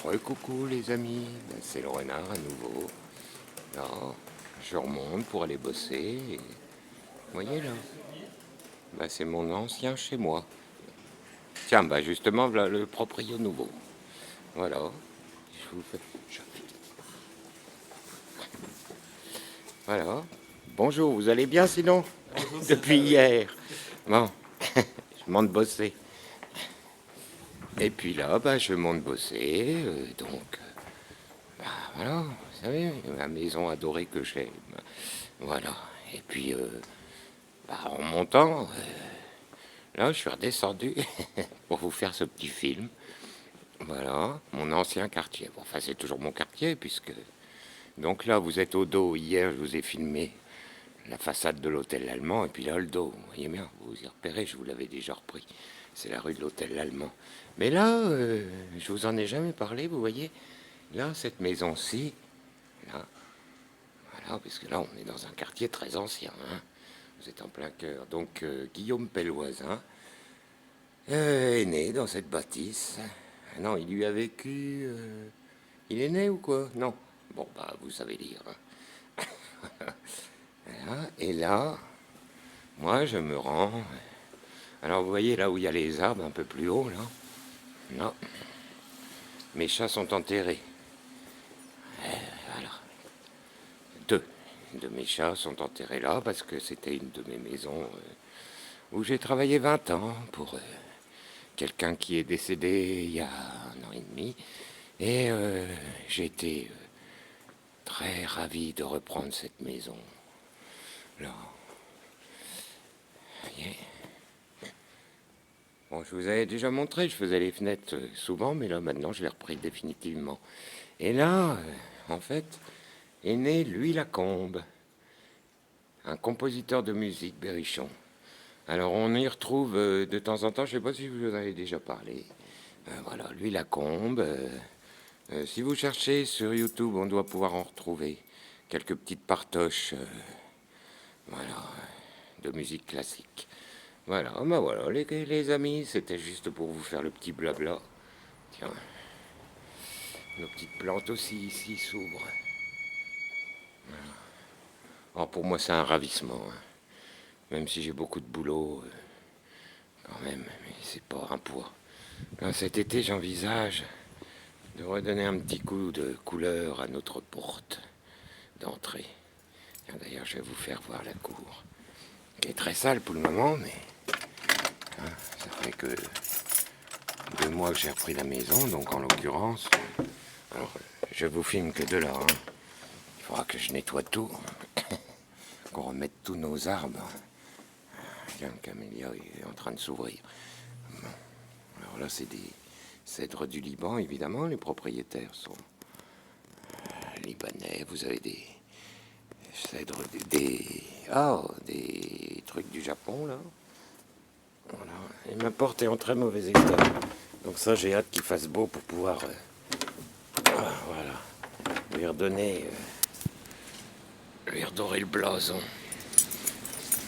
Coucou les amis, ben, c'est le renard à nouveau. Là, je remonte pour aller bosser. Et... Vous voyez là, ben, c'est mon ancien chez moi. Tiens, ben, justement, voilà le proprio nouveau. Voilà. Je vous fais... Voilà. Bonjour, vous allez bien sinon? Depuis hier. Bon, je monte bosser. Et puis là, ben, je monte bosser. Donc, voilà, vous savez, la maison adorée que j'aime. Voilà. Et puis, en montant, là, je suis redescendu pour vous faire ce petit film. Voilà, mon ancien quartier. Bon, enfin, c'est toujours mon quartier, puisque... Donc là, vous êtes au dos. Hier, je vous ai filmé la façade de l'hôtel allemand, et puis là, le dos. Vous voyez bien, vous y repérez, je vous l'avais déjà repris. C'est la rue de l'hôtel allemand. Mais là, je vous en ai jamais parlé, vous voyez. Là, cette maison-ci, là, voilà, parce que là, on est dans un quartier très ancien, hein. Vous êtes en plein cœur. Donc, Guillaume Pelloisin est né dans cette bâtisse. Ah non, il lui a vécu... Il est né ou quoi? Non. Bon, bah, vous savez lire, hein. Voilà. Et là, moi, je me rends... Alors, vous voyez, là où il y a les arbres, un peu plus haut, là. Là, mes chats sont enterrés. Voilà. Deux de mes chats sont enterrés là, parce que c'était une de mes maisons où j'ai travaillé 20 ans pour quelqu'un qui est décédé il y a 1 an et demi. Et j'ai été très ravi de reprendre cette maison. Là, vous voyez. Bon, je vous avais déjà montré, je faisais les fenêtres souvent, mais là maintenant je l'ai repris définitivement. Et là, en fait, est né Louis Lacombe, un compositeur de musique berrichon. Alors on y retrouve de temps en temps, je ne sais pas si je vous en avez déjà parlé. Voilà, Louis Lacombe. Si vous cherchez sur YouTube, on doit pouvoir en retrouver quelques petites partoches, voilà, de musique classique. Voilà, ben voilà, les amis, c'était juste pour vous faire le petit blabla. Tiens, nos petites plantes aussi ici s'ouvrent. Voilà. Alors pour moi, c'est un ravissement, hein. Même si j'ai beaucoup de boulot, quand même, mais c'est pas un poids. Là, cet été, j'envisage de redonner un petit coup de couleur à notre porte d'entrée. D'ailleurs, je vais vous faire voir la cour, qui est très sale pour le moment, mais hein, ça fait que 2 mois que j'ai repris la maison, donc en l'occurrence, alors, je vous filme que de là, hein. Il faudra que je nettoie tout, qu'on remette tous nos arbres. Tiens, le camélia est en train de s'ouvrir. Bon. Alors là, c'est des cèdres du Liban, évidemment. Les propriétaires sont libanais. Vous avez des cèdres, des trucs du Japon, là. Voilà. Et ma porte est en très mauvais état. Donc ça, j'ai hâte qu'il fasse beau pour pouvoir... voilà. Lui redonner... lui redorer le blason.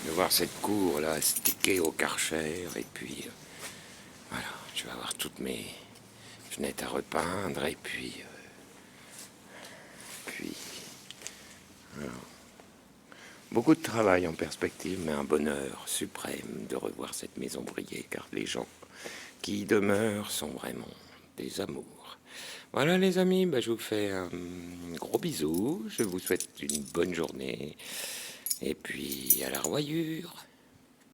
De voir cette cour, là, stickée au Karcher. Et puis... voilà. Je vais avoir toutes mes fenêtres à repeindre. Et puis... voilà. Beaucoup de travail en perspective, mais un bonheur suprême de revoir cette maison briller, car les gens qui y demeurent sont vraiment des amours. Voilà les amis, je vous fais un gros bisou, je vous souhaite une bonne journée, et puis à la revoyure.